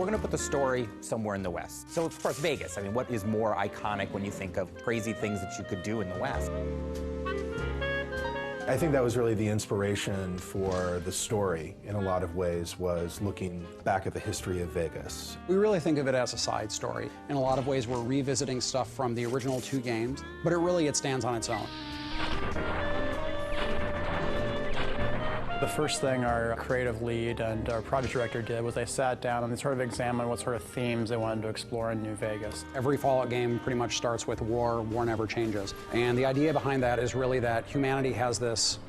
we're going to put the story somewhere in the West. So, of course, Vegas. I mean, what is more iconic when you think of crazy things that you could do in the West? I think that was really the inspiration for the story, in a lot of ways, was looking back at the history of Vegas. We really think of it as a side story. In a lot of ways, we're revisiting stuff from the original 2 games, but it stands on its own. The first thing our creative lead and our project director did was they sat down and they sort of examined what sort of themes they wanted to explore in New Vegas. Every Fallout game pretty much starts with war. War never changes. And the idea behind that is really that humanity has this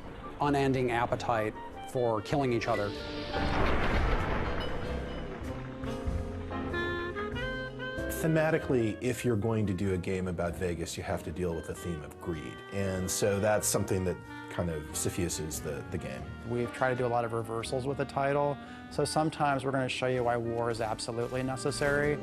unending appetite for killing each other. Thematically, if you're going to do a game about Vegas, you have to deal with the theme of greed. And so that's something that kind of suffuses the game. We've tried to do a lot of reversals with the title, so sometimes we're going to show you why war is absolutely necessary.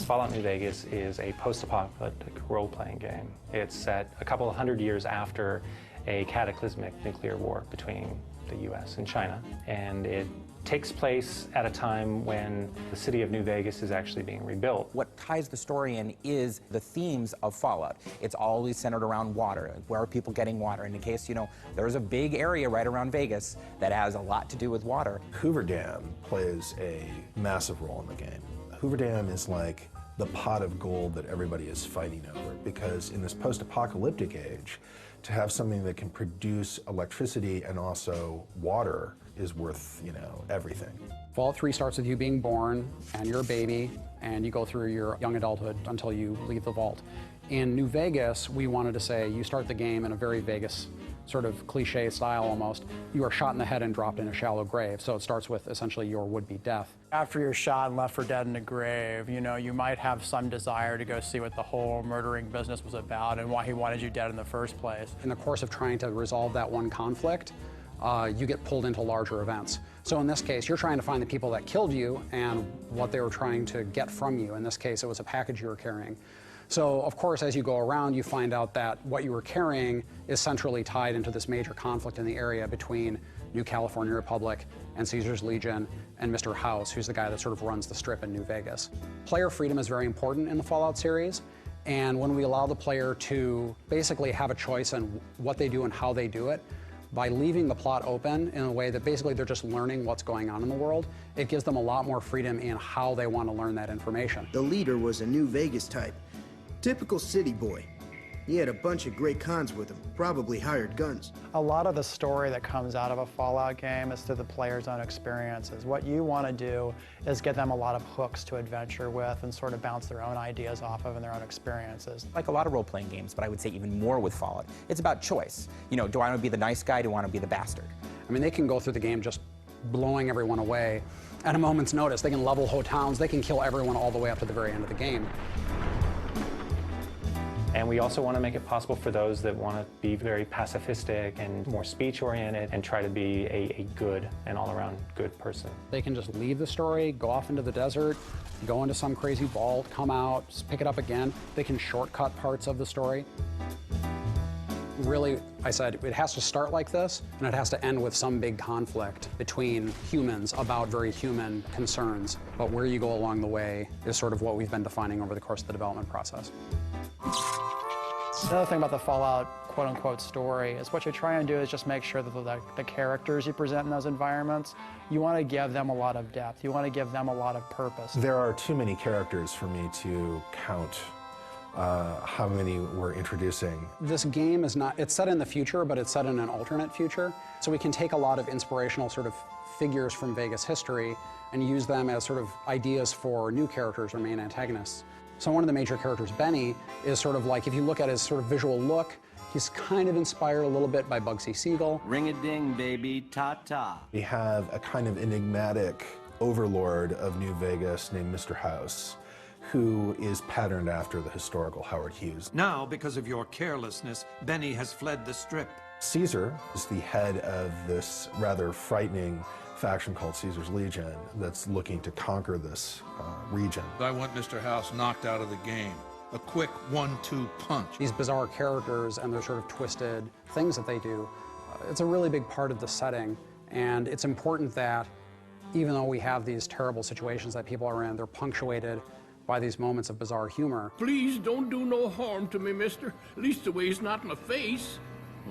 Fallout New Vegas is a post-apocalyptic role-playing game. It's set a couple of hundred years after a cataclysmic nuclear war between the US and China, and it takes place at a time when the city of New Vegas is actually being rebuilt. What ties the story in is the themes of Fallout. It's always centered around water. Where are people getting water? And in case, you know, there's a big area right around Vegas that has a lot to do with water. Hoover Dam plays a massive role in the game. Hoover Dam is like the pot of gold that everybody is fighting over, because in this post-apocalyptic age, to have something that can produce electricity and also water is worth, you know, everything. Fallout 3 starts with you being born, and you're a baby, and you go through your young adulthood until you leave the vault. In New Vegas, we wanted to say you start the game in a very Vegas sort of cliche style almost. You are shot in the head and dropped in a shallow grave, so it starts with essentially your would-be death. After you're shot and left for dead in a grave, you know, you might have some desire to go see what the whole murdering business was about and why he wanted you dead in the first place. In the course of trying to resolve that one conflict, you get pulled into larger events. So in this case, you're trying to find the people that killed you and what they were trying to get from you. In this case, it was a package you were carrying. So, of course, as you go around, you find out that what you were carrying is centrally tied into this major conflict in the area between New California Republic and Caesar's Legion and Mr. House, who's the guy that sort of runs the strip in New Vegas. Player freedom is very important in the Fallout series, and when we allow the player to basically have a choice on what they do and how they do it, by leaving the plot open in a way that basically they're just learning what's going on in the world, it gives them a lot more freedom in how they want to learn that information. The leader was a New Vegas type. Typical city boy. He had a bunch of great cons with him, probably hired guns. A lot of the story that comes out of a Fallout game is through the player's own experiences. What you want to do is get them a lot of hooks to adventure with and sort of bounce their own ideas off of and their own experiences. Like a lot of role-playing games, but I would say even more with Fallout, it's about choice. You know, do I want to be the nice guy? Do I want to be the bastard? I mean, they can go through the game just blowing everyone away at a moment's notice. They can level whole towns. They can kill everyone all the way up to the very end of the game. And we also want to make it possible for those that want to be very pacifistic and more speech-oriented and try to be a good and all-around good person. They can just leave the story, go off into the desert, go into some crazy vault, come out, pick it up again. They can shortcut parts of the story. Really, I said, it has to start like this, and it has to end with some big conflict between humans about very human concerns. But where you go along the way is sort of what we've been defining over the course of the development process. Another thing about the Fallout quote-unquote story is what you're trying to do is just make sure that the characters you present in those environments, you want to give them a lot of depth. You want to give them a lot of purpose. There are too many characters for me to count how many we're introducing. This game is not, it's set in the future, but it's set in an alternate future. So we can take a lot of inspirational sort of figures from Vegas history and use them as sort of ideas for new characters or main antagonists. So one of the major characters, Benny, is sort of like, if you look at his sort of visual look, he's kind of inspired a little bit by Bugsy Siegel. Ring-a-ding, baby, ta-ta. We have a kind of enigmatic overlord of New Vegas named Mr. House, who is patterned after the historical Howard Hughes. Now, because of your carelessness, Benny has fled the strip. Caesar is the head of this rather frightening faction called Caesar's Legion that's looking to conquer this region. I want Mr. House knocked out of the game. A quick 1-2 punch. These bizarre characters and their sort of twisted things that they do, it's a really big part of the setting, and it's important that Even though we have these terrible situations that people are in, they're punctuated by these moments of bizarre humor. Please don't do no harm to me, mister. At least the way it's not my face.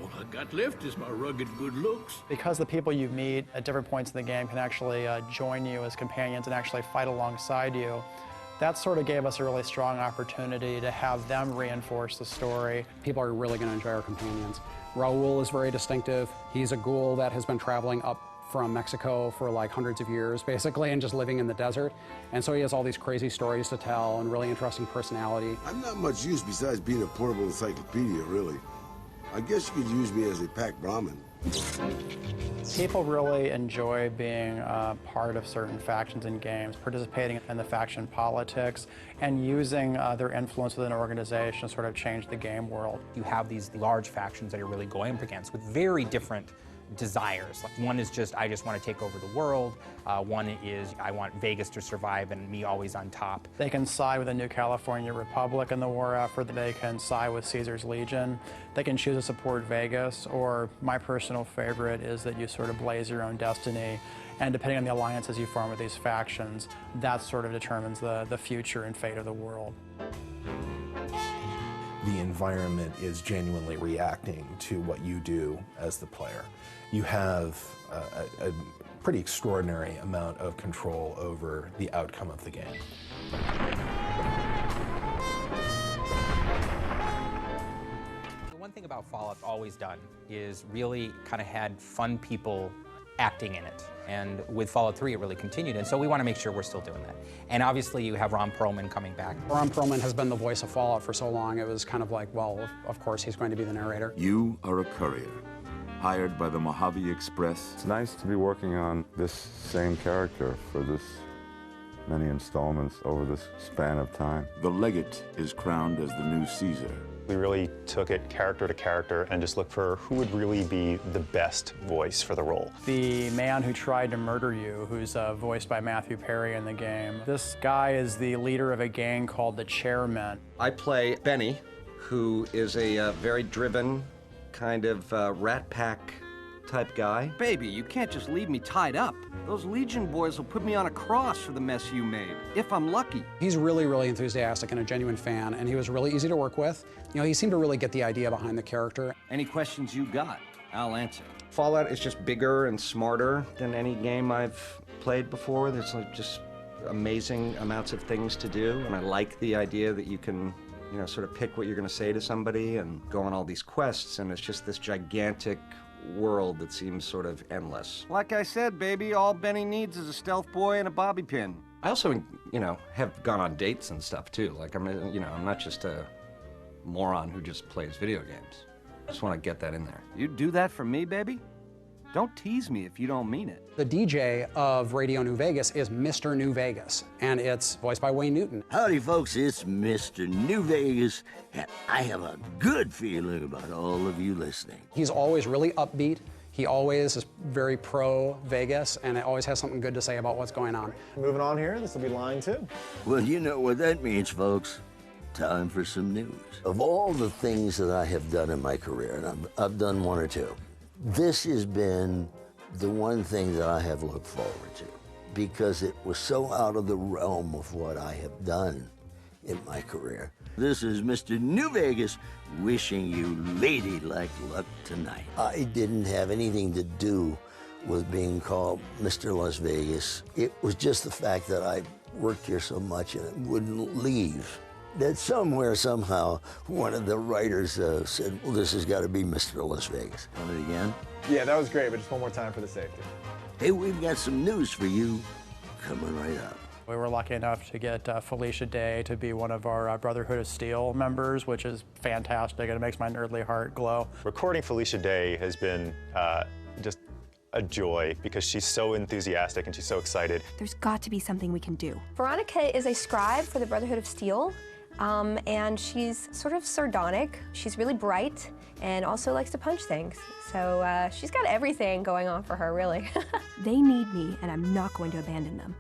All I got left is my rugged good looks. Because the people you meet at different points in the game can actually join you as companions and actually fight alongside you, that sort of gave us a really strong opportunity to have them reinforce the story. People are really going to enjoy our companions. Raul is very distinctive. He's a ghoul that has been traveling up from Mexico for like hundreds of years, basically, and just living in the desert. And so he has all these crazy stories to tell and really interesting personality. I'm not much use besides being a portable encyclopedia, really. I guess you could use me as a pack Brahmin. People really enjoy being part of certain factions in games, participating in the faction politics, and using their influence within an organization to sort of change the game world. You have these large factions that you're really going up against with very different desires. Like one is just, I just want to take over the world. One is, I want Vegas to survive and me always on top. They can side with the New California Republic in the war effort. They can side with Caesar's Legion. They can choose to support Vegas, or my personal favorite is that you sort of blaze your own destiny, and depending on the alliances you form with these factions, that sort of determines the future and fate of the world. The environment is genuinely reacting to what you do as the player. You have a pretty extraordinary amount of control over the outcome of the game. The one thing about Fallout's always done is really kind of had fun people acting in it. And with Fallout 3, it really continued. And so we want to make sure we're still doing that. And obviously, you have Ron Perlman coming back. Ron Perlman has been the voice of Fallout for so long, it was kind of like, well, of course, he's going to be the narrator. You are a courier, hired by the Mojave Express. It's nice to be working on this same character for this many installments over this span of time. The legate is crowned as the new Caesar. We really took it character to character and just looked for who would really be the best voice for the role. The man who tried to murder you, who's voiced by Matthew Perry in the game. This guy is the leader of a gang called the Chairmen. I play Benny, who is a very driven, kind of rat pack type guy. Baby, you can't just leave me tied up. Those Legion boys will put me on a cross for the mess you made, if I'm lucky. He's really, really enthusiastic and a genuine fan, and he was really easy to work with. You know, he seemed to really get the idea behind the character. Any questions you got, I'll answer. Fallout is just bigger and smarter than any game I've played before. There's like just amazing amounts of things to do, and I like the idea that you can, you know, sort of pick what you're going to say to somebody and go on all these quests, and it's just this gigantic world that seems sort of endless. Like I said, baby, all Benny needs is a stealth boy and a bobby pin. I also, you know, have gone on dates and stuff too. Like I'm not just a moron who just plays video games. I just want to get that in there. You'd do that for me, baby? Don't tease me if you don't mean it. The DJ of Radio New Vegas is Mr. New Vegas, and it's voiced by Wayne Newton. Howdy, folks, it's Mr. New Vegas, and I have a good feeling about all of you listening. He's always really upbeat. He always is very pro-Vegas, and always has something good to say about what's going on. Moving on here, this will be line 2. Well, you know what that means, folks. Time for some news. Of all the things that I have done in my career, and I've done one or two, this has been the one thing that I have looked forward to, because it was so out of the realm of what I have done in my career. This is Mr. New Vegas wishing you ladylike luck tonight. I didn't have anything to do with being called Mr. Las Vegas. It was just the fact that I worked here so much and wouldn't leave, that somewhere, somehow, one of the writers said, well, this has got to be Mr. Las Vegas. Want it again? Yeah, that was great, but just one more time for the safety. Hey, we've got some news for you coming right up. We were lucky enough to get Felicia Day to be one of our Brotherhood of Steel members, which is fantastic, and it makes my nerdly heart glow. Recording Felicia Day has been just a joy because she's so enthusiastic and she's so excited. There's got to be something we can do. Veronica is a scribe for the Brotherhood of Steel, and she's sort of sardonic. She's really bright and also likes to punch things. So she's got everything going on for her, really. They need me, and I'm not going to abandon them.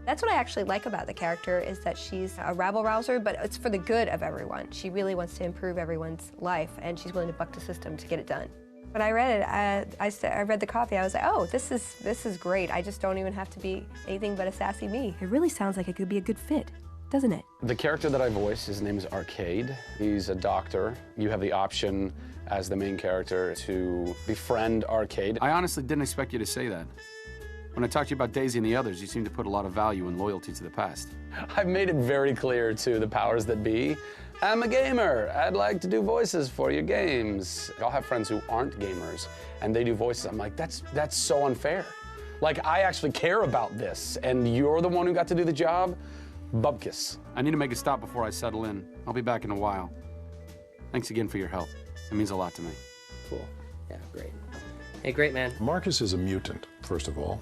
That's what I actually like about the character, is that she's a rabble-rouser, but it's for the good of everyone. She really wants to improve everyone's life, and she's willing to buck the system to get it done. When I read it, I read the copy, I was like, oh, this is great. I just don't even have to be anything but a sassy me. It really sounds like it could be a good fit, doesn't it? The character that I voice, his name is Arcade. He's a doctor. You have the option as the main character to befriend Arcade. I honestly didn't expect you to say that. When I talked to you about Daisy and the others, you seem to put a lot of value and loyalty to the past. I've made it very clear to the powers that be, I'm a gamer. I'd like to do voices for your games. I'll have friends who aren't gamers, and they do voices. I'm like, that's so unfair. Like, I actually care about this, and you're the one who got to do the job? Bubkiss. I need to make a stop before I settle in. I'll be back in a while. Thanks again for your help. It means a lot to me. Cool. Yeah, great. Hey, great, man. Marcus is a mutant, first of all.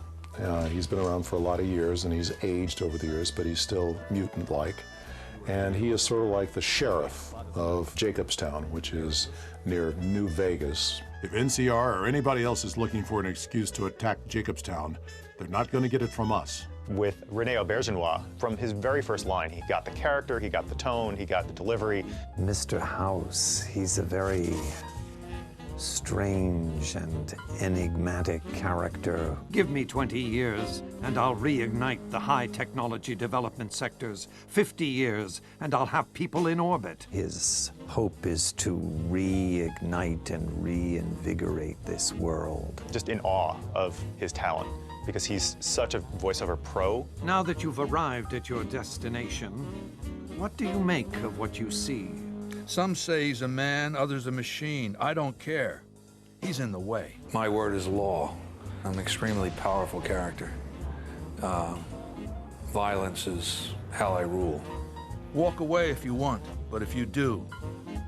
He's been around for a lot of years, and he's aged over the years, but he's still mutant-like. And he is sort of like the sheriff of Jacobstown, which is near New Vegas. If NCR or anybody else is looking for an excuse to attack Jacobstown, they're not going to get it from us. With Rene Aubergenois, from his very first line, he got the character, he got the tone, he got the delivery. Mr. House, he's a very strange and enigmatic character. Give me 20 years, and I'll reignite the high technology development sectors. 50 years, and I'll have people in orbit. His hope is to reignite and reinvigorate this world. Just in awe of his talent, because he's such a voiceover pro. Now that you've arrived at your destination, what do you make of what you see? Some say he's a man, others a machine. I don't care. He's in the way. My word is law. I'm an extremely powerful character. Violence is how I rule. Walk away if you want, but if you do,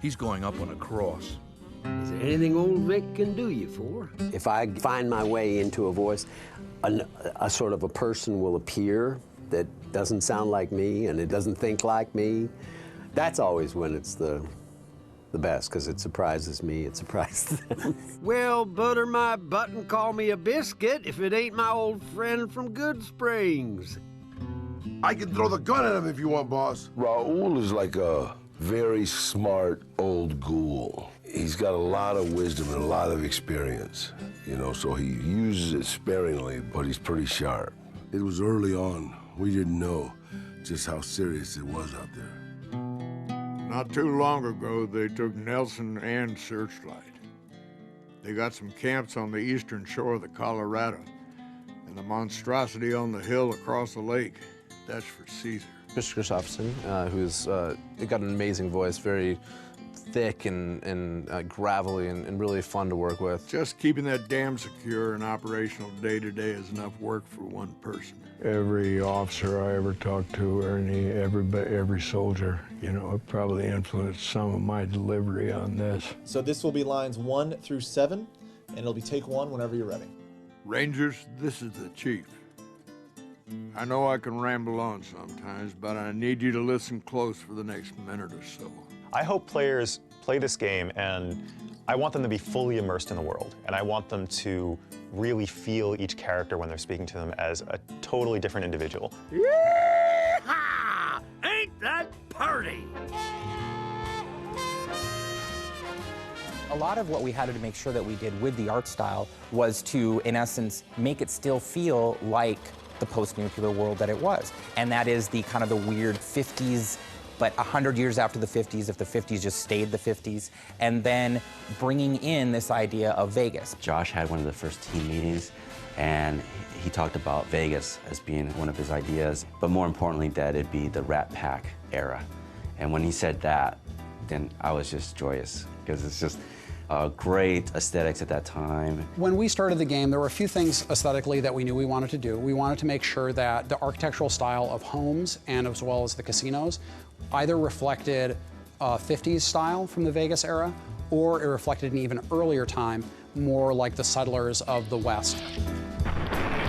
he's going up on a cross. Is there anything old Vic can do you for? If I find my way into a voice, a sort of a person will appear that doesn't sound like me and it doesn't think like me. That's always when it's the best, because it surprises me, it surprises them. Well, butter my butt and call me a biscuit if it ain't my old friend from Good Springs. I can throw the gun at him if you want, boss. Raul is like a very smart old ghoul. He's got a lot of wisdom and a lot of experience, you know, so he uses it sparingly, but he's pretty sharp. It was early on. We didn't know just how serious it was out there. Not too long ago, they took Nelson and Searchlight. They got some camps on the eastern shore of the Colorado, and the monstrosity on the hill across the lake, that's for Caesar. Mr. Kristofferson, who's got an amazing voice, very thick and gravelly and really fun to work with. Just keeping that dam secure and operational day to day is enough work for one person. Every officer I ever talked to, or every soldier, you know, it probably influenced some of my delivery on this. So this will be lines 1 through 7, and it'll be take 1 whenever you're ready. Rangers, this is the chief. I know I can ramble on sometimes, but I need you to listen close for the next minute or so. I hope players play this game, and I want them to be fully immersed in the world, and I want them to really feel each character when they're speaking to them as a totally different individual. Yee-haw! Ain't that party? A lot of what we had to make sure that we did with the art style was to, in essence, make it still feel like the post-nuclear world that it was. And that is the kind of the weird 50s, but 100 years after the 50s, if the 50s just stayed the 50s, and then bringing in this idea of Vegas. Josh had one of the first team meetings, and he talked about Vegas as being one of his ideas, but more importantly, that it'd be the Rat Pack era. And when he said that, then I was just joyous, because it's just great aesthetics at that time. When we started the game, there were a few things aesthetically that we knew we wanted to do. We wanted to make sure that the architectural style of homes, and as well as the casinos, either reflected 50s style from the Vegas era, or it reflected an even earlier time, more like the settlers of the West.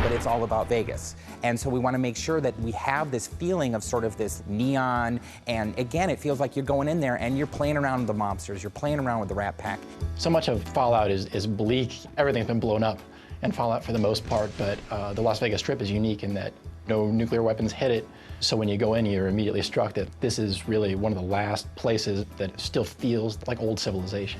But it's all about Vegas. And so we want to make sure that we have this feeling of sort of this neon, and again, it feels like you're going in there and you're playing around with the mobsters, you're playing around with the Rat Pack. So much of Fallout is bleak. Everything's been blown up in Fallout for the most part, but the Las Vegas Strip is unique in that no nuclear weapons hit it. So when you go in, you're immediately struck that this is really one of the last places that still feels like old civilization.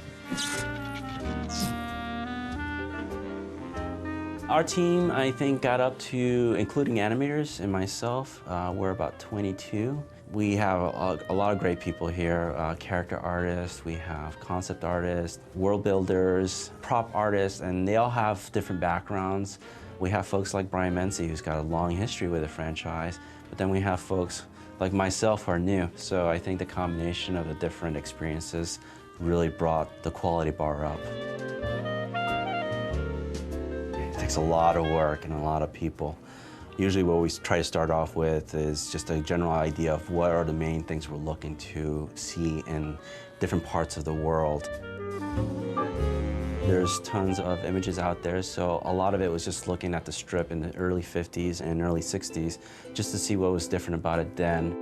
Our team, I think, got up to, including animators and myself, we're about 22. We have a lot of great people here, character artists, we have concept artists, world builders, prop artists, and they all have different backgrounds. We have folks like Brian Menzie, who's got a long history with the franchise, but then we have folks like myself who are new. So I think the combination of the different experiences really brought the quality bar up. It takes a lot of work and a lot of people. Usually what we try to start off with is just a general idea of what are the main things we're looking to see in different parts of the world. There's tons of images out there, so a lot of it was just looking at the strip in the early 50s and early 60s just to see what was different about it then.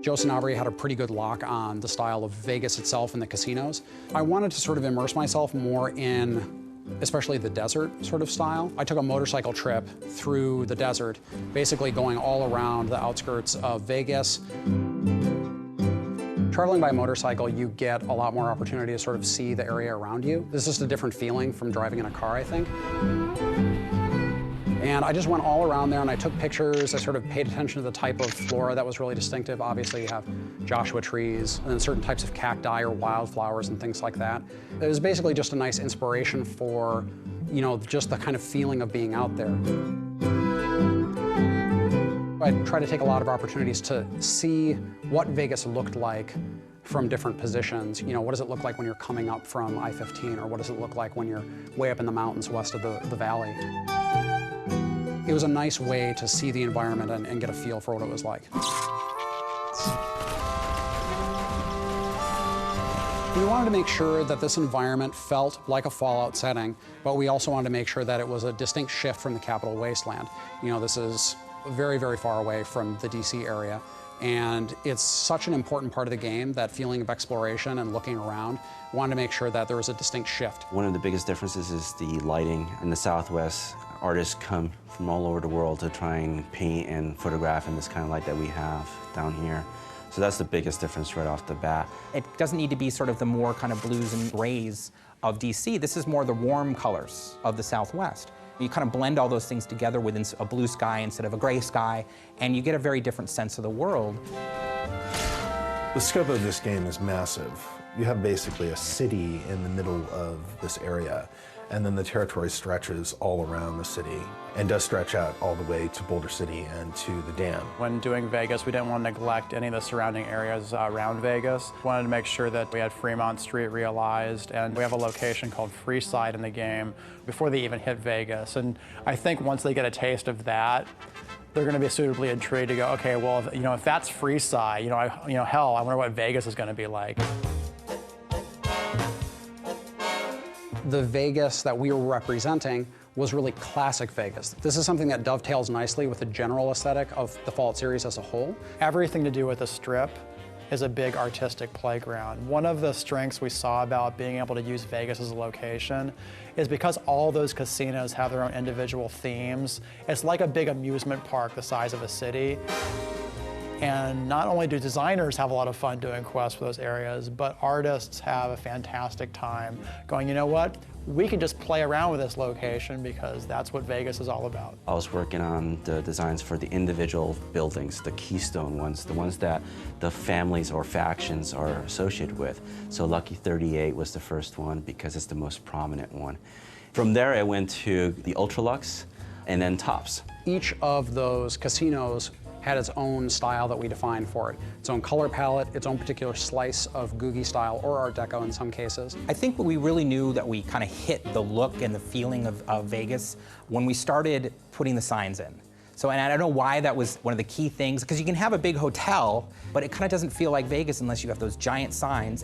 Joe Sanabria had a pretty good lock on the style of Vegas itself and the casinos. I wanted to sort of immerse myself more in especially the desert sort of style. I took a motorcycle trip through the desert, basically going all around the outskirts of Vegas. Traveling by motorcycle, you get a lot more opportunity to sort of see the area around you. This is just a different feeling from driving in a car, I think. And I just went all around there and I took pictures. I sort of paid attention to the type of flora that was really distinctive. Obviously, you have Joshua trees and then certain types of cacti or wildflowers and things like that. It was basically just a nice inspiration for, you know, just the kind of feeling of being out there. I try to take a lot of opportunities to see what Vegas looked like from different positions. You know, what does it look like when you're coming up from I-15, or what does it look like when you're way up in the mountains west of the valley? It was a nice way to see the environment and get a feel for what it was like. We wanted to make sure that this environment felt like a Fallout setting, but we also wanted to make sure that it was a distinct shift from the Capital Wasteland. You know, this is very, very far away from the DC area, and it's such an important part of the game, that feeling of exploration and looking around. We wanted to make sure that there was a distinct shift. One of the biggest differences is the lighting in the Southwest. Artists come from all over the world to try and paint and photograph in this kind of light that we have down here. So that's the biggest difference right off the bat. It doesn't need to be sort of the more kind of blues and grays of DC. This is more the warm colors of the Southwest. You kind of blend all those things together within a blue sky instead of a gray sky, and you get a very different sense of the world. The scope of this game is massive. You have basically a city in the middle of this area, and then the territory stretches all around the city and does stretch out all the way to Boulder City and to the dam. When doing Vegas, we didn't want to neglect any of the surrounding areas around Vegas. We wanted to make sure that we had Fremont Street realized, and we have a location called Freeside in the game before they even hit Vegas. And I think once they get a taste of that, they're going to be suitably intrigued to go, okay, well, if that's Freeside, hell, I wonder what Vegas is going to be like. The Vegas that we were representing was really classic Vegas. This is something that dovetails nicely with the general aesthetic of the Fallout series as a whole. Everything to do with the Strip is a big artistic playground. One of the strengths we saw about being able to use Vegas as a location is because all those casinos have their own individual themes. It's like a big amusement park the size of a city. And not only do designers have a lot of fun doing quests for those areas, but artists have a fantastic time going, you know what? We can just play around with this location because that's what Vegas is all about. I was working on the designs for the individual buildings, the keystone ones, the ones that the families or factions are associated with. So Lucky 38 was the first one because it's the most prominent one. From there, I went to the Ultralux and then Tops. Each of those casinos had its own style that we defined for it. Its own color palette, its own particular slice of Googie style or Art Deco in some cases. I think we really knew that we kind of hit the look and the feeling of Vegas when we started putting the signs in. So, and I don't know why that was one of the key things, because you can have a big hotel, but it kind of doesn't feel like Vegas unless you have those giant signs.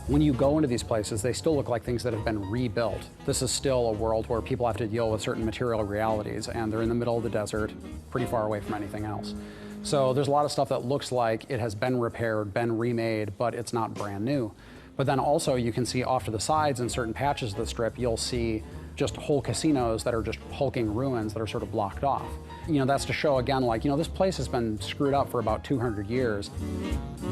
When you go into these places, they still look like things that have been rebuilt. This is still a world where people have to deal with certain material realities, and they're in the middle of the desert, pretty far away from anything else. So there's a lot of stuff that looks like it has been repaired, been remade, but it's not brand new. But then also you can see off to the sides in certain patches of the Strip, you'll see just whole casinos that are just hulking ruins that are sort of blocked off. You know, that's to show again, like, you know, this place has been screwed up for about 200 years.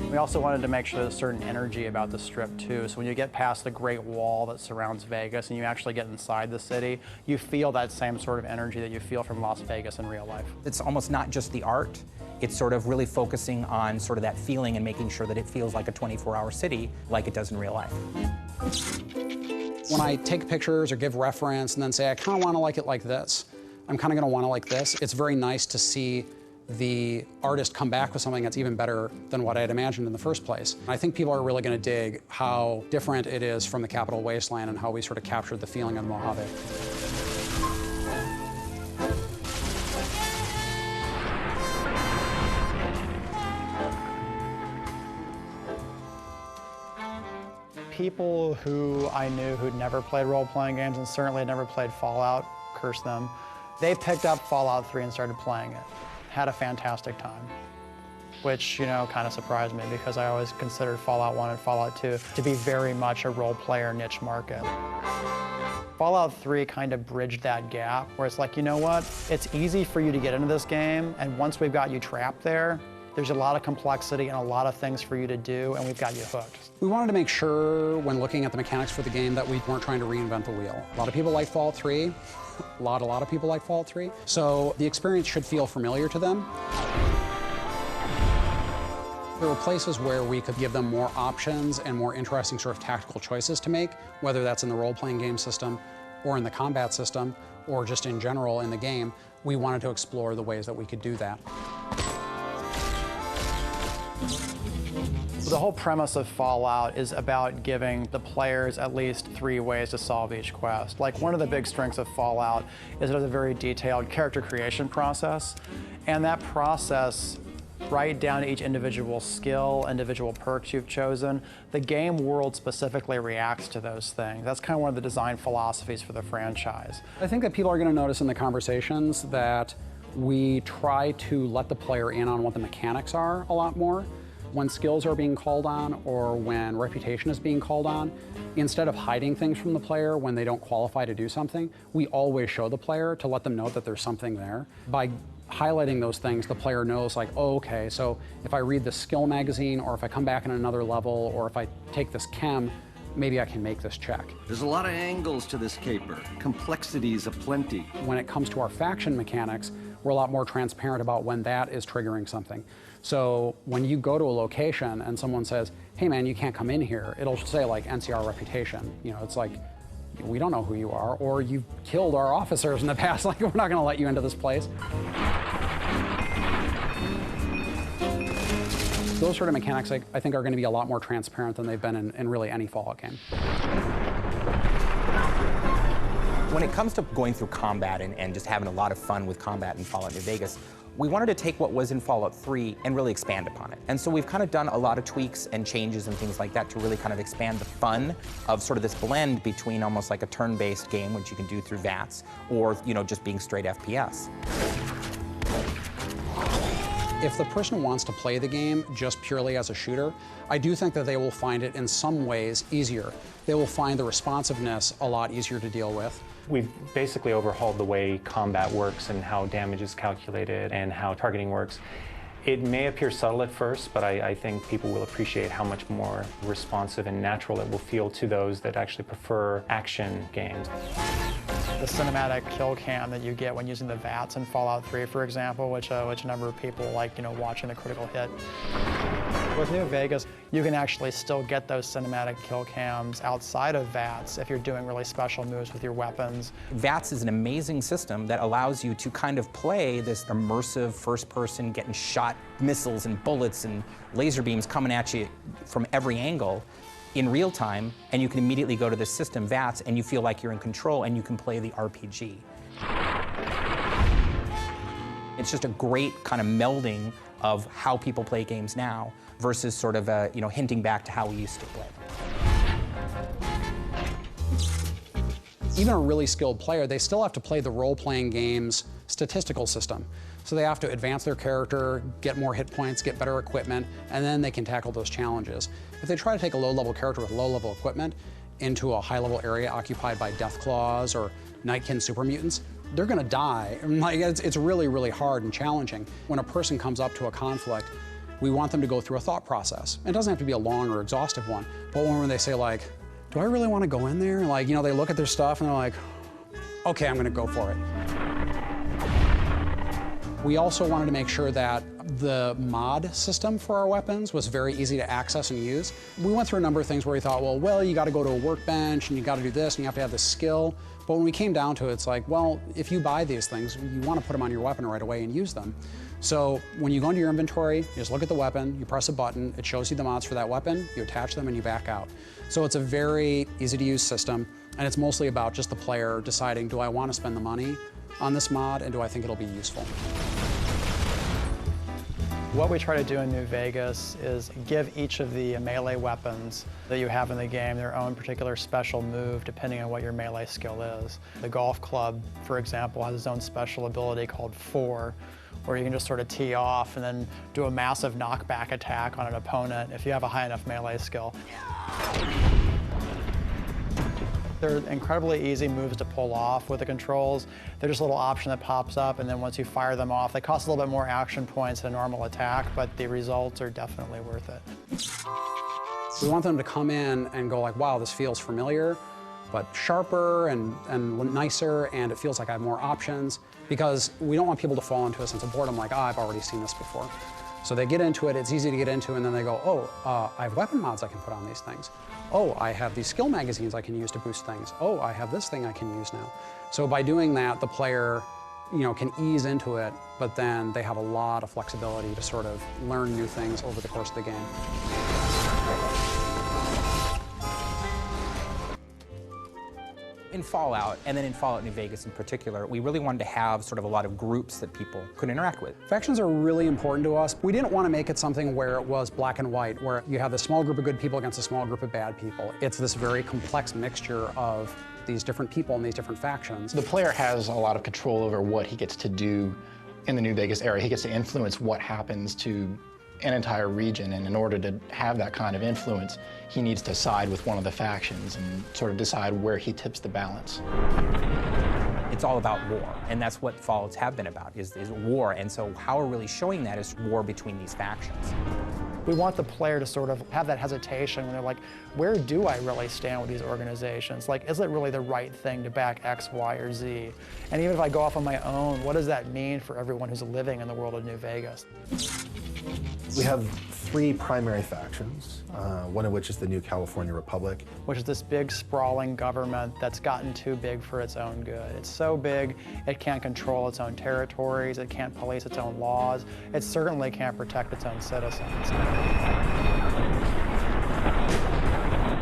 We also wanted to make sure there's a certain energy about the Strip too. So when you get past the Great Wall that surrounds Vegas and you actually get inside the city, you feel that same sort of energy that you feel from Las Vegas in real life. It's almost not just the art, it's sort of really focusing on sort of that feeling and making sure that it feels like a 24-hour city like it does in real life. When I take pictures or give reference and then say, I kind of want to like it like this, I'm kind of going to want to like this, it's very nice to see the artist come back with something that's even better than what I had imagined in the first place. I think people are really going to dig how different it is from the Capital Wasteland and how we sort of captured the feeling of the Mojave. People who I knew who'd never played role-playing games and certainly had never played Fallout, curse them, they picked up Fallout 3 and started playing it. Had a fantastic time, which, you know, kind of surprised me because I always considered Fallout 1 and Fallout 2 to be very much a role-player niche market. Fallout 3 kind of bridged that gap where it's like, you know what, it's easy for you to get into this game, and once we've got you trapped there, there's a lot of complexity and a lot of things for you to do, and we've got you hooked. We wanted to make sure, when looking at the mechanics for the game, that we weren't trying to reinvent the wheel. A lot of people like Fallout 3. A lot of people like Fallout 3. So the experience should feel familiar to them. There were places where we could give them more options and more interesting sort of tactical choices to make, whether that's in the role-playing game system or in the combat system or just in general in the game. We wanted to explore the ways that we could do that. The whole premise of Fallout is about giving the players at least 3 ways to solve each quest. Like, one of the big strengths of Fallout is it has a very detailed character creation process, and that process, right down to each individual skill, individual perks you've chosen, the game world specifically reacts to those things. That's kind of one of the design philosophies for the franchise. I think that people are going to notice in the conversations that we try to let the player in on what the mechanics are a lot more. When skills are being called on or when reputation is being called on, instead of hiding things from the player when they don't qualify to do something, we always show the player to let them know that there's something there. By highlighting those things, the player knows, like, oh, okay, so if I read the skill magazine or if I come back in another level or if I take this chem, maybe I can make this check. There's a lot of angles to this caper, complexities aplenty. When it comes to our faction mechanics, we're a lot more transparent about when that is triggering something. So when you go to a location and someone says, hey man, you can't come in here, it'll say like NCR reputation. You know, it's like, we don't know who you are, or you've killed our officers in the past, like we're not gonna let you into this place. Those sort of mechanics, I think, are gonna be a lot more transparent than they've been in really any Fallout game. When it comes to going through combat and just having a lot of fun with combat in Fallout New Vegas, we wanted to take what was in Fallout 3 and really expand upon it. And so we've kind of done a lot of tweaks and changes and things like that to really kind of expand the fun of sort of this blend between almost like a turn-based game, which you can do through VATS, or, you know, just being straight FPS. If the person wants to play the game just purely as a shooter, I do think that they will find it in some ways easier. They will find the responsiveness a lot easier to deal with. We've basically overhauled the way combat works and how damage is calculated and how targeting works. It may appear subtle at first, but I think people will appreciate how much more responsive and natural it will feel to those that actually prefer action games. The cinematic kill cam that you get when using the VATS in Fallout 3, for example, which a number of people like, you know, watching the critical hit. With New Vegas, you can actually still get those cinematic kill cams outside of VATS if you're doing really special moves with your weapons. VATS is an amazing system that allows you to kind of play this immersive first person, getting shot missiles and bullets and laser beams coming at you from every angle in real time, and you can immediately go to this system, VATS, and you feel like you're in control and you can play the RPG. It's just a great kind of melding of how people play games now versus sort of, you know, hinting back to how we used to play. Even a really skilled player, they still have to play the role-playing game's statistical system. So they have to advance their character, get more hit points, get better equipment, and then they can tackle those challenges. If they try to take a low-level character with low-level equipment into a high-level area occupied by Deathclaws or Nightkin super mutants, they're gonna die. Like, it's really, really hard and challenging. When a person comes up to a conflict, we want them to go through a thought process. It doesn't have to be a long or exhaustive one, but when they say like, do I really want to go in there? Like, you know, they look at their stuff and they're like, okay, I'm gonna go for it. We also wanted to make sure that the mod system for our weapons was very easy to access and use. We went through a number of things where we thought, well, you gotta go to a workbench and you gotta do this and you have to have this skill. But when we came down to it, it's like, well, if you buy these things, you wanna put them on your weapon right away and use them. So when you go into your inventory, you just look at the weapon, you press a button, it shows you the mods for that weapon, you attach them and you back out. So it's a very easy to use system, and it's mostly about just the player deciding, do I want to spend the money on this mod and do I think it'll be useful? What we try to do in New Vegas is give each of the melee weapons that you have in the game their own particular special move depending on what your melee skill is. The golf club, for example, has its own special ability called 4, where you can just sort of tee off and then do a massive knockback attack on an opponent if you have a high enough melee skill. They're incredibly easy moves to pull off with the controls. They're just a little option that pops up, and then once you fire them off, they cost a little bit more action points than a normal attack, but the results are definitely worth it. We want them to come in and go like, wow, this feels familiar, but sharper and nicer, and it feels like I have more options, because we don't want people to fall into a sense of boredom like, I've already seen this before. So they get into it, it's easy to get into, and then they go, oh, I have weapon mods I can put on these things. Oh, I have these skill magazines I can use to boost things. Oh, I have this thing I can use now. So by doing that, the player, can ease into it, but then they have a lot of flexibility to sort of learn new things over the course of the game. In Fallout, and then in Fallout New Vegas in particular, we really wanted to have sort of a lot of groups that people could interact with. Factions are really important to us. We didn't want to make it something where it was black and white, where you have this small group of good people against a small group of bad people. It's this very complex mixture of these different people and these different factions. The player has a lot of control over what he gets to do in the New Vegas area. He gets to influence what happens to an entire region, and in order to have that kind of influence, he needs to side with one of the factions and sort of decide where he tips the balance. It's all about war, and that's what Fallouts have been about, is war, and so how we're really showing that is war between these factions. We want the player to sort of have that hesitation when they're like, where do I really stand with these organizations? Like, is it really the right thing to back X, Y, or Z? And even if I go off on my own, what does that mean for everyone who's living in the world of New Vegas? We have 3 primary factions, one of which is the New California Republic. Which is this big, sprawling government that's gotten too big for its own good. It's so big, it can't control its own territories, it can't police its own laws, it certainly can't protect its own citizens.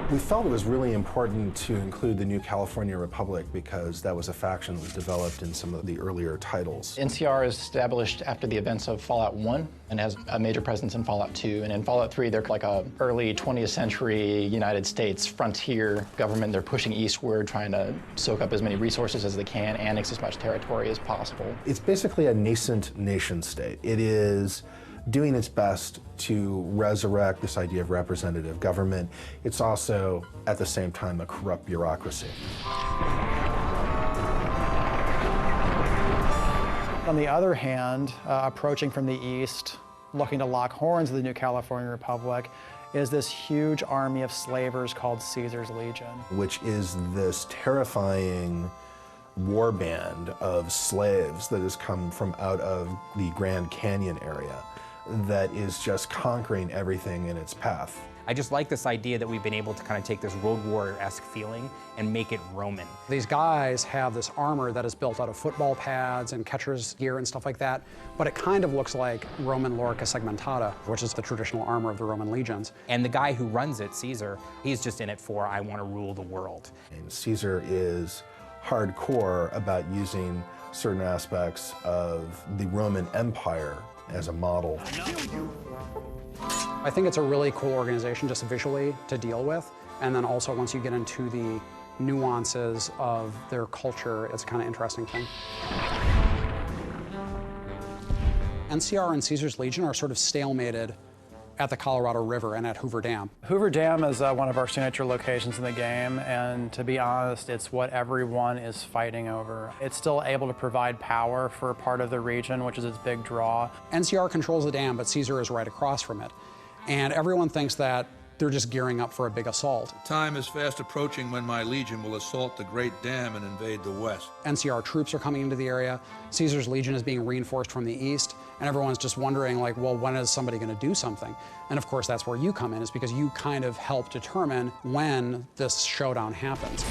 We felt it was really important to include the New California Republic because that was a faction that was developed in some of the earlier titles. NCR is established after the events of Fallout 1 and has a major presence in Fallout 2. And in Fallout 3, they're like a early 20th century United States frontier government. They're pushing eastward, trying to soak up as many resources as they can, annex as much territory as possible. It's basically a nascent nation state. It is doing its best to resurrect this idea of representative government. It's also, at the same time, a corrupt bureaucracy. On the other hand, approaching from the east, looking to lock horns of the New California Republic, is this huge army of slavers called Caesar's Legion. Which is this terrifying war band of slaves that has come from out of the Grand Canyon area that is just conquering everything in its path. I just like this idea that we've been able to kind of take this Road Warrior-esque feeling and make it Roman. These guys have this armor that is built out of football pads and catcher's gear and stuff like that, but it kind of looks like Roman lorica segmentata, which is the traditional armor of the Roman legions. And the guy who runs it, Caesar, he's just in it for, I want to rule the world. And Caesar is hardcore about using certain aspects of the Roman Empire as a model. I think it's a really cool organization just visually to deal with, and then also once you get into the nuances of their culture, it's a kind of interesting thing. NCR and Caesar's Legion are sort of stalemated at the Colorado River and at Hoover Dam. Hoover Dam is one of our signature locations in the game, and to be honest, it's what everyone is fighting over. It's still able to provide power for part of the region, which is its big draw. NCR controls the dam, but Caesar is right across from it. And everyone thinks that they're just gearing up for a big assault. Time is fast approaching when my legion will assault the Great Dam and invade the west. NCR troops are coming into the area. Caesar's legion is being reinforced from the east, and everyone's just wondering, like, well, when is somebody going to do something? And of course, that's where you come in, is because you kind of help determine when this showdown happens.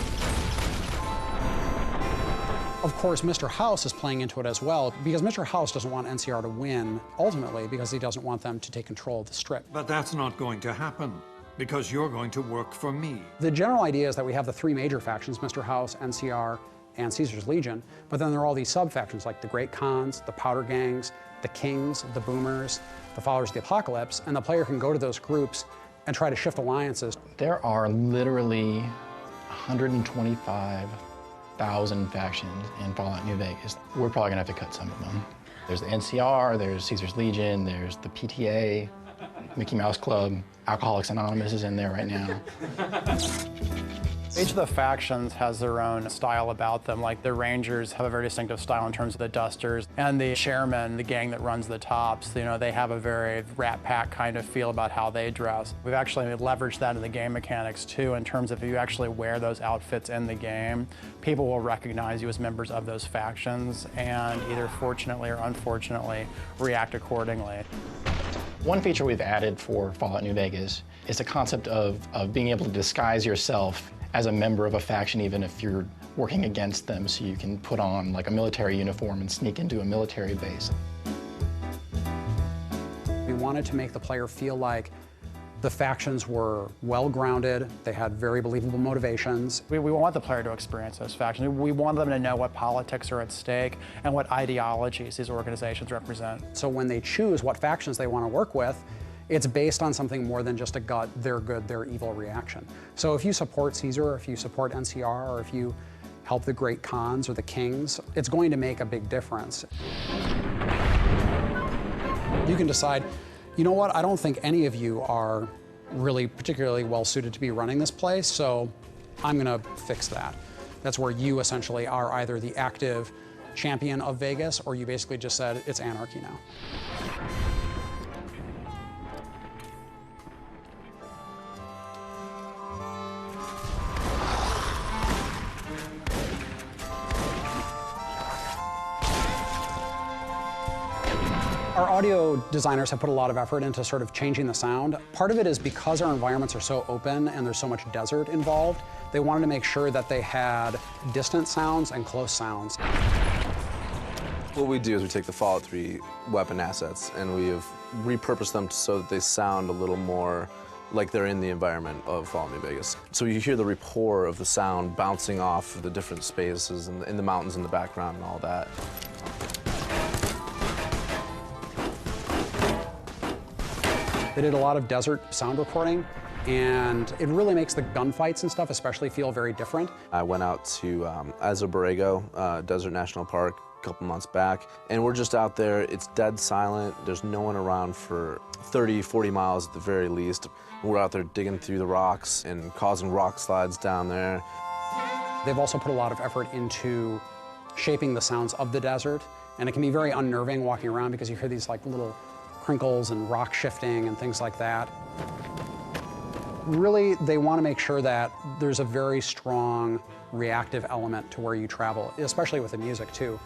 Of course, Mr. House is playing into it as well, because Mr. House doesn't want NCR to win, ultimately, because he doesn't want them to take control of the Strip. But that's not going to happen, because you're going to work for me. The general idea is that we have the three major factions, Mr. House, NCR, and Caesar's Legion, but then there are all these sub-factions like the Great Khans, the Powder Gangs, the Kings, the Boomers, the Followers of the Apocalypse, and the player can go to those groups and try to shift alliances. There are literally 125,000 factions in Fallout New Vegas. We're probably gonna have to cut some of them. There's the NCR, there's Caesar's Legion, there's the PTA, Mickey Mouse Club, Alcoholics Anonymous is in there right now. Each of the factions has their own style about them. Like the Rangers have a very distinctive style in terms of the dusters, and the Chairmen, the gang that runs the tops, you know, they have a very Rat Pack kind of feel about how they dress. We've actually leveraged that in the game mechanics too, in terms of if you actually wear those outfits in the game, people will recognize you as members of those factions and either fortunately or unfortunately react accordingly. One feature we've added for Fallout New Vegas is the concept of being able to disguise yourself as a member of a faction, even if you're working against them, so you can put on like a military uniform and sneak into a military base. We wanted to make the player feel like the factions were well-grounded, they had very believable motivations. We want the player to experience those factions. We want them to know what politics are at stake and what ideologies these organizations represent. So when they choose what factions they want to work with, it's based on something more than just a gut, they're good, they're evil reaction. So if you support Caesar, or if you support NCR, or if you help the Great Khans or the Kings, it's going to make a big difference. You can decide, you know what, I don't think any of you are really particularly well suited to be running this place, so I'm gonna fix that. That's where you essentially are either the active champion of Vegas, or you basically just said, it's anarchy now. Our audio designers have put a lot of effort into sort of changing the sound. Part of it is because our environments are so open and there's so much desert involved, they wanted to make sure that they had distant sounds and close sounds. What we do is we take the Fallout 3 weapon assets and we have repurposed them so that they sound a little more like they're in the environment of Fallout New Vegas. So you hear the rapport of the sound bouncing off of the different spaces and in the mountains in the background and all that. They did a lot of desert sound recording, and it really makes the gunfights and stuff especially feel very different. I went out to Azo Borrego Desert National Park a couple months back, and we're just out there. It's dead silent. There's no one around for 30, 40 miles at the very least. We're out there digging through the rocks and causing rock slides down there. They've also put a lot of effort into shaping the sounds of the desert, and it can be very unnerving walking around because you hear these like little crinkles and rock shifting and things like that. Really, they want to make sure that there's a very strong reactive element to where you travel, especially with the music too.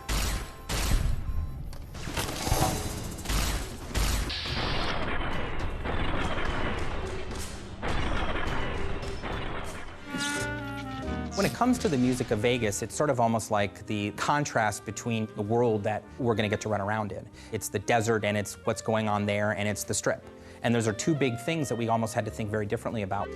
When it comes to the music of Vegas, it's sort of almost like the contrast between the world that we're going to get to run around in. It's the desert, and it's what's going on there, and it's the Strip. And those are two big things that we almost had to think very differently about.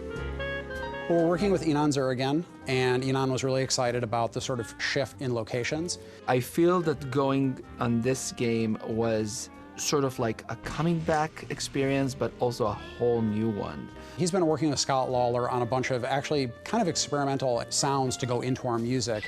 Well, we're working with Enon Zur again, and Enon was really excited about the sort of shift in locations. I feel that going on this game was sort of like a coming back experience, but also a whole new one. He's been working with Scott Lawler on a bunch of actually kind of experimental sounds to go into our music.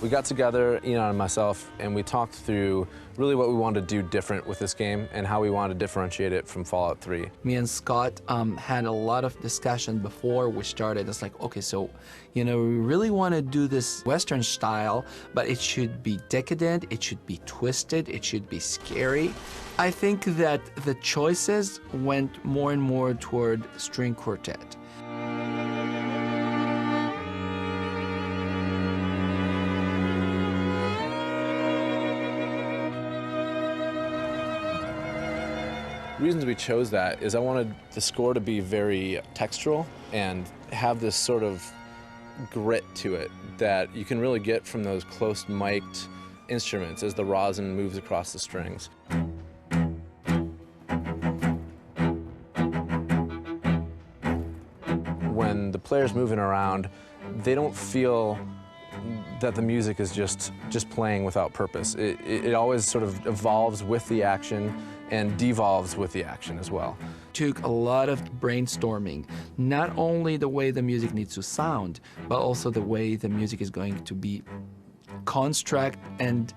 We got together, Enon and myself, and we talked through really what we wanted to do different with this game and how we wanted to differentiate it from Fallout 3. Me and Scott had a lot of discussion before we started. It's like, okay, so, you know, we really want to do this Western style, but it should be decadent, it should be twisted, it should be scary. I think that the choices went more and more toward string quartet. The reasons we chose that is I wanted the score to be very textural and have this sort of grit to it that you can really get from those close mic'd instruments as the rosin moves across the strings. When the player's moving around, they don't feel that the music is just playing without purpose. It always sort of evolves with the action and devolves with the action as well. Took a lot of brainstorming, not only the way the music needs to sound, but also the way the music is going to be construct and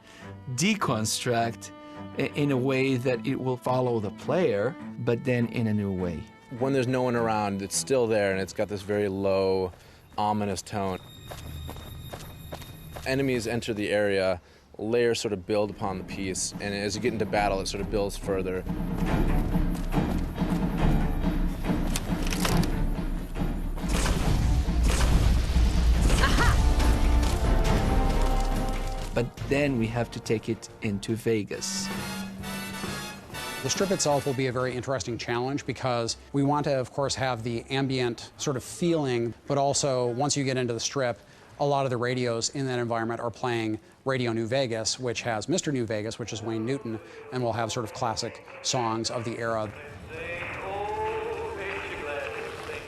deconstruct in a way that it will follow the player, but then in a new way. When there's no one around, it's still there and it's got this very low, ominous tone. Enemies enter the area, layers sort of build upon the piece, and as you get into battle, it sort of builds further. But then we have to take it into Vegas. The strip itself will be a very interesting challenge because we want to, of course, have the ambient sort of feeling, but also once you get into the strip, a lot of the radios in that environment are playing Radio New Vegas, which has Mr. New Vegas, which is Wayne Newton, and we'll have sort of classic songs of the era.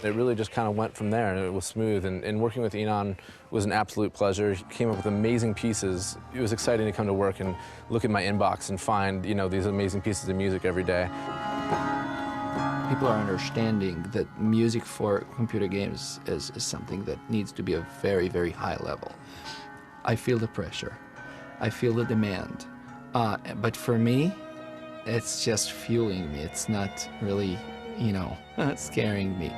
It really just kind of went from there, and it was smooth, and working with Enon was an absolute pleasure. He came up with amazing pieces. It was exciting to come to work and look at my inbox and find, you know, these amazing pieces of music every day. People are understanding that music for computer games is something that needs to be a very, very high level. I feel the pressure. I feel the demand. But for me, it's just fueling me. It's not really, you know, scaring me.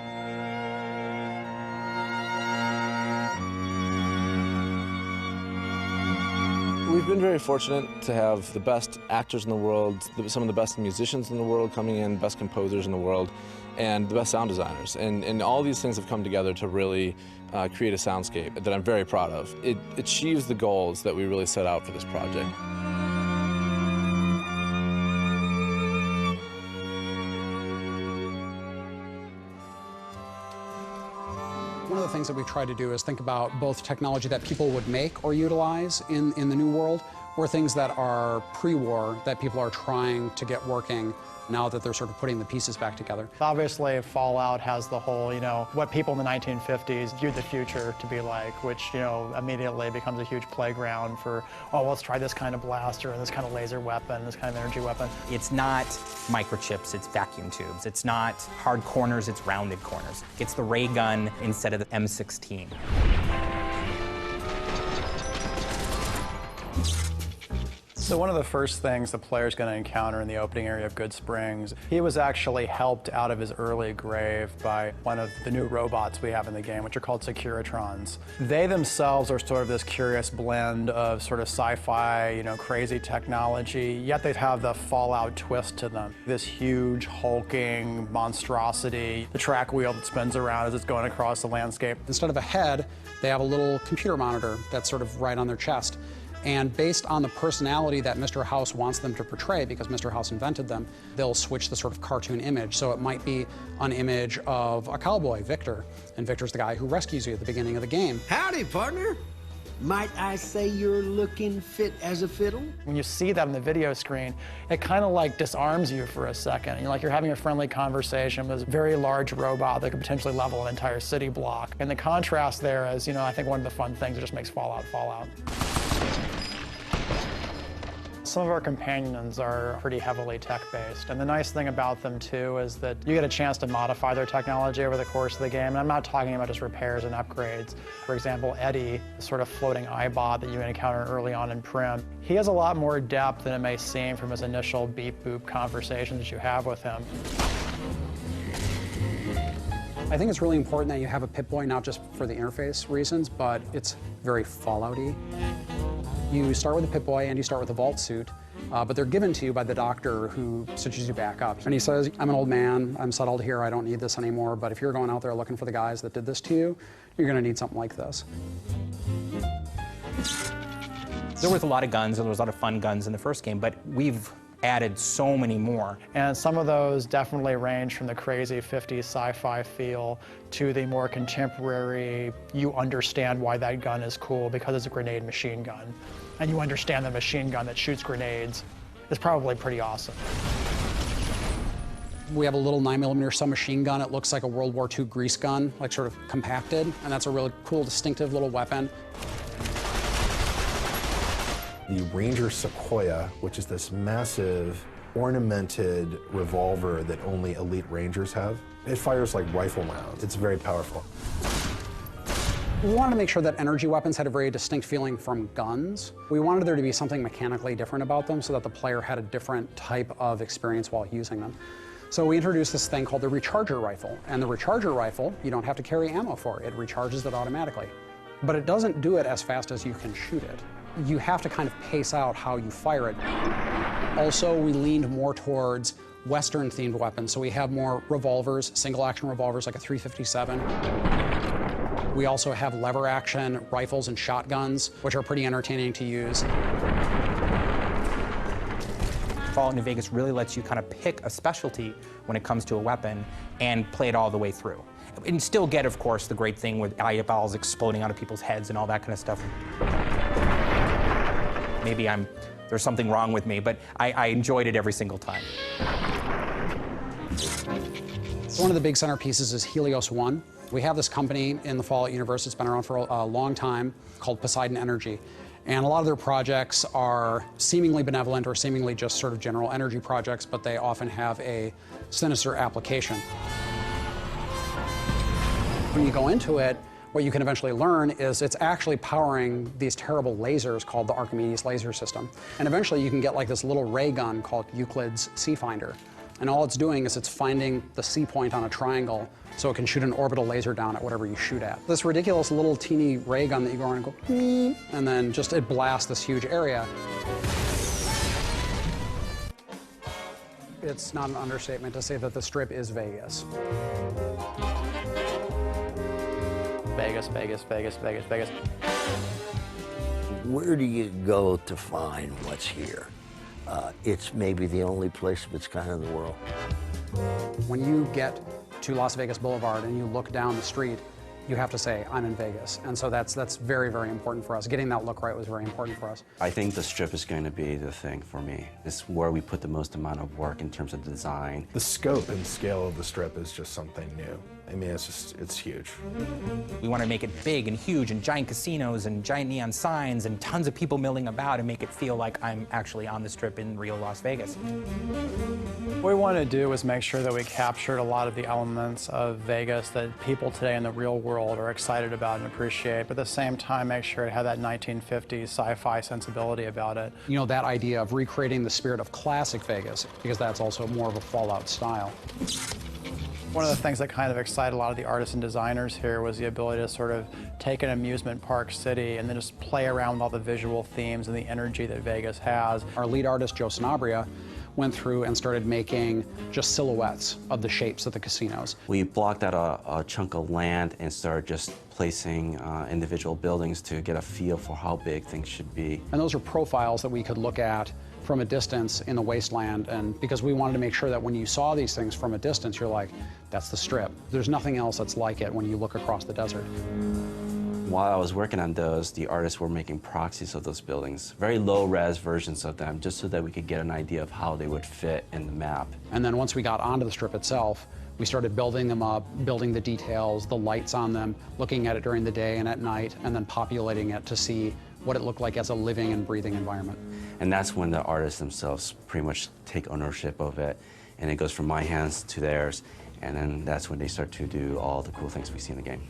We've been very fortunate to have the best actors in the world, some of the best musicians in the world coming in, best composers in the world, and the best sound designers. And all these things have come together to really create a soundscape that I'm very proud of. It achieves the goals that we really set out for this project. One of the things that we try to do is think about both technology that people would make or utilize in the new world, or things that are pre-war that people are trying to get working now that they're sort of putting the pieces back together. Obviously, Fallout has the whole, you know, what people in the 1950s viewed the future to be like, which, you know, immediately becomes a huge playground for, oh, let's try this kind of blaster, and this kind of laser weapon, this kind of energy weapon. It's not microchips, it's vacuum tubes. It's not hard corners, it's rounded corners. It's the ray gun instead of the M16. So one of the first things the player's going to encounter in the opening area of Goodsprings, he was actually helped out of his early grave by one of the new robots we have in the game, which are called Securitrons. They themselves are sort of this curious blend of sort of sci-fi, you know, crazy technology, yet they have the Fallout twist to them. This huge, hulking monstrosity, the track wheel that spins around as it's going across the landscape. Instead of a head, they have a little computer monitor that's sort of right on their chest. And based on the personality that Mr. House wants them to portray, because Mr. House invented them, they'll switch the sort of cartoon image. So it might be an image of a cowboy, Victor, and Victor's the guy who rescues you at the beginning of the game. Howdy, partner. Might I say you're looking fit as a fiddle? When you see that on the video screen, it kind of like disarms you for a second. You're like you're having a friendly conversation with this very large robot that could potentially level an entire city block. And the contrast there is, you know, I think one of the fun things that just makes Fallout Fallout. Some of our companions are pretty heavily tech-based, and the nice thing about them too is that you get a chance to modify their technology over the course of the game. And I'm not talking about just repairs and upgrades. For example, Eddie, the sort of floating eyebot that you encounter early on in Prim, he has a lot more depth than it may seem from his initial beep-boop conversation that you have with him. I think it's really important that you have a Pip-Boy, not just for the interface reasons, but it's very Fallout-y. You start with a Pip-Boy and you start with a vault suit, but they're given to you by the doctor who stitches you back up. And he says, I'm an old man, I'm settled here, I don't need this anymore, but if you're going out there looking for the guys that did this to you, you're gonna need something like this. There was a lot of guns, and there was a lot of fun guns in the first game, but we've added so many more. And some of those definitely range from the crazy 50s sci-fi feel to the more contemporary, you understand why that gun is cool because it's a grenade machine gun. And you understand the machine gun that shoots grenades is probably pretty awesome. We have a little 9mm submachine gun. It looks like a World War II grease gun, like sort of compacted, and that's a really cool, distinctive little weapon. The Ranger Sequoia, which is this massive ornamented revolver that only elite Rangers have. It fires like rifle rounds. It's very powerful. We wanted to make sure that energy weapons had a very distinct feeling from guns. We wanted there to be something mechanically different about them so that the player had a different type of experience while using them. So we introduced this thing called the Recharger Rifle. And the Recharger Rifle, you don't have to carry ammo for. It recharges it automatically. But it doesn't do it as fast as you can shoot it. You have to kind of pace out how you fire it. Also, we leaned more towards Western-themed weapons, so we have more revolvers, single-action revolvers like a .357. We also have lever-action rifles and shotguns, which are pretty entertaining to use. Fallout New Vegas really lets you kind of pick a specialty when it comes to a weapon and play it all the way through. And still get, of course, the great thing with eyeballs exploding out of people's heads and all that kind of stuff. Maybe there's something wrong with me, but I enjoyed it every single time. One of the big centerpieces is Helios One. We have this company in the Fallout universe that's been around for a long time called Poseidon Energy. And a lot of their projects are seemingly benevolent or seemingly just sort of general energy projects, but they often have a sinister application. When you go into it, what you can eventually learn is it's actually powering these terrible lasers called the Archimedes laser system. And eventually you can get like this little ray gun called Euclid's C-Finder. And all it's doing is it's finding the C point on a triangle so it can shoot an orbital laser down at whatever you shoot at. This ridiculous little teeny ray gun that you go around and go, and then just it blasts this huge area. It's not an understatement to say that the Strip is Vegas. Vegas, Vegas, Vegas, Vegas, Vegas. Where do you go to find what's here? It's maybe the only place of its kind in the world. When you get to Las Vegas Boulevard and you look down the street, you have to say, I'm in Vegas. And so that's very, very important for us. Getting that look right was very important for us. I think the Strip is going to be the thing for me. It's where we put the most amount of work in terms of design. The scope and scale of the Strip is just something new. I mean, it's huge. We want to make it big and huge and giant casinos and giant neon signs and tons of people milling about and make it feel like I'm actually on the Strip in real Las Vegas. What we wanted to do was make sure that we captured a lot of the elements of Vegas that people today in the real world are excited about and appreciate, but at the same time make sure it had that 1950s sci-fi sensibility about it. You know, that idea of recreating the spirit of classic Vegas, because that's also more of a Fallout style. One of the things that kind of excited a lot of the artists and designers here was the ability to sort of take an amusement park city and then just play around with all the visual themes and the energy that Vegas has. Our lead artist, Joe Sanabria, went through and started making just silhouettes of the shapes of the casinos. We blocked out a chunk of land and started just placing individual buildings to get a feel for how big things should be. And those are profiles that we could look at from a distance in the wasteland, and because we wanted to make sure that when you saw these things from a distance, you're like, that's the Strip. There's nothing else that's like it when you look across the desert. While I was working on those, the artists were making proxies of those buildings, very low-res versions of them, just so that we could get an idea of how they would fit in the map. And then once we got onto the Strip itself, we started building them up, building the details, the lights on them, looking at it during the day and at night, and then populating it to see what it looked like as a living and breathing environment. And that's when the artists themselves pretty much take ownership of it, and it goes from my hands to theirs, and then that's when they start to do all the cool things we see in the game.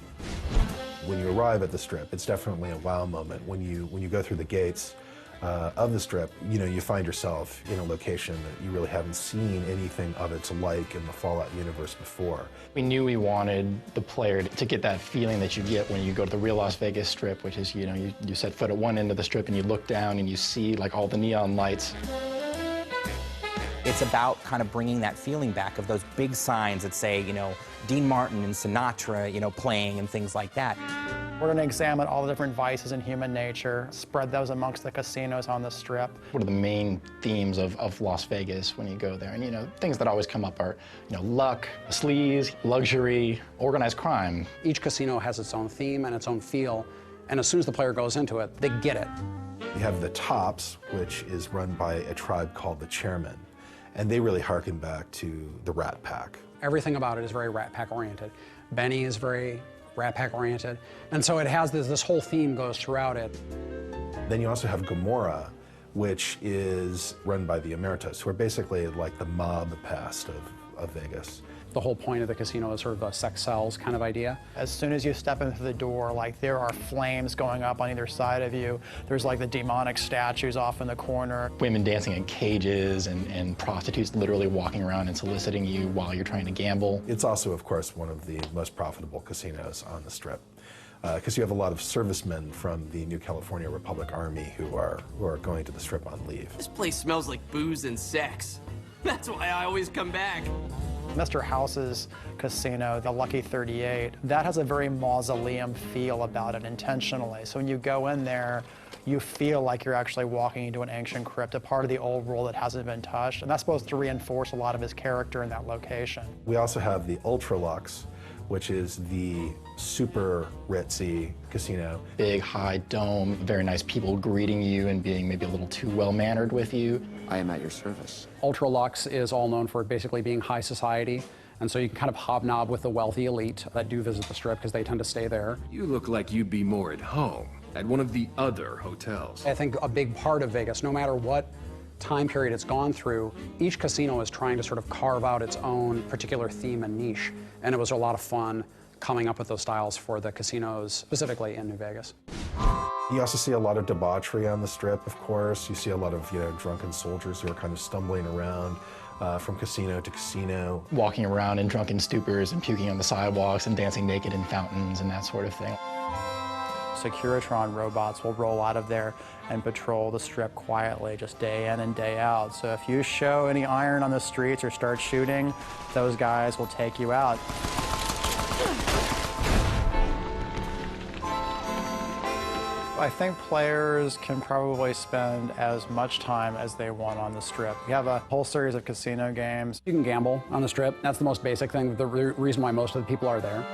When you arrive at the Strip, it's definitely a wow moment. When you go through the gates of the Strip, you find yourself in a location that you really haven't seen anything of its like in the Fallout universe before. We knew we wanted the player to get that feeling that you get when you go to the real Las Vegas Strip, which is, you set foot at one end of the Strip and you look down and you see like all the neon lights. It's about kind of bringing that feeling back of those big signs that say, Dean Martin and Sinatra, playing and things like that. We're going to examine all the different vices in human nature, spread those amongst the casinos on the Strip. What are the main themes of Las Vegas when you go there? And, things that always come up are, luck, sleaze, luxury, organized crime. Each casino has its own theme and its own feel, and as soon as the player goes into it, they get it. You have the Tops, which is run by a tribe called the Chairmen, and they really harken back to the Rat Pack. Everything about it is very Rat Pack oriented. Benny is very Rat Pack oriented, and so it has this whole theme goes throughout it. Then you also have Gomorrah, which is run by the Emeritus, who are basically like the mob past of Vegas. The whole point of the casino is sort of a sex sells kind of idea. As soon as you step into the door, there are flames going up on either side of you. There's the demonic statues off in the corner. Women dancing in cages and prostitutes literally walking around and soliciting you while you're trying to gamble. It's also, of course, one of the most profitable casinos on the Strip, because you have a lot of servicemen from the New California Republic Army who are going to the Strip on leave. This place smells like booze and sex. That's why I always come back. Mr. House's casino, the Lucky 38, that has a very mausoleum feel about it intentionally. So when you go in there, you feel like you're actually walking into an ancient crypt, a part of the old world that hasn't been touched. And that's supposed to reinforce a lot of his character in that location. We also have the Ultra Lux, which is the super ritzy casino. Big, high dome, very nice people greeting you and being maybe a little too well-mannered with you. I am at your service. Ultra Lux is all known for basically being high society, and so you can kind of hobnob with the wealthy elite that do visit the Strip because they tend to stay there. You look like you'd be more at home at one of the other hotels. I think a big part of Vegas, no matter what time period it's gone through, each casino is trying to sort of carve out its own particular theme and niche, and it was a lot of fun coming up with those styles for the casinos, specifically in New Vegas. You also see a lot of debauchery on the Strip, of course. You see a lot of drunken soldiers who are kind of stumbling around from casino to casino. Walking around in drunken stupors and puking on the sidewalks and dancing naked in fountains and that sort of thing. Securitron robots will roll out of there and patrol the Strip quietly, just day in and day out. So if you show any iron on the streets or start shooting, those guys will take you out. I think players can probably spend as much time as they want on the Strip. We have a whole series of casino games. You can gamble on the Strip. That's the most basic thing, the reason why most of the people are there.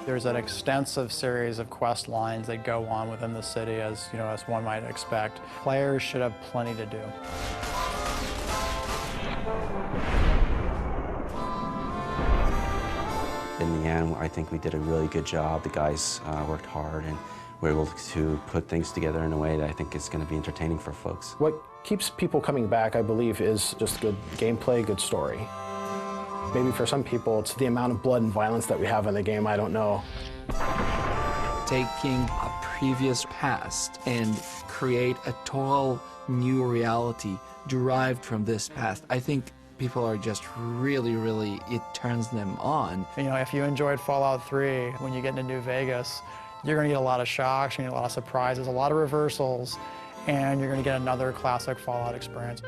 There's an extensive series of quest lines that go on within the city, as one might expect. Players should have plenty to do. In the end, I think we did a really good job. The guys worked hard and were able to put things together in a way that I think is going to be entertaining for folks. What keeps people coming back, I believe, is just good gameplay, good story. Maybe for some people, it's the amount of blood and violence that we have in the game, I don't know. Taking a previous past and create a total new reality derived from this past. I think people are just really, it turns them on. If you enjoyed Fallout 3, when you get into New Vegas, you're going to get a lot of shocks, you're going to get a lot of surprises, a lot of reversals, and you're going to get another classic Fallout experience.